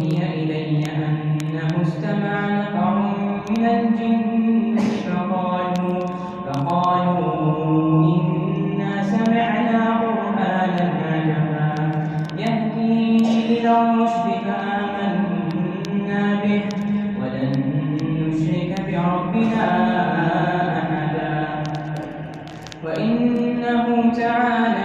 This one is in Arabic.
أوحي إلي أنه استمع نفر من الجن فقالوا إنا سمعنا قرآنا عجبا يهدي إلى الرشد فآمنا به ولن نشرك بربنا أحدا وإنه تعالى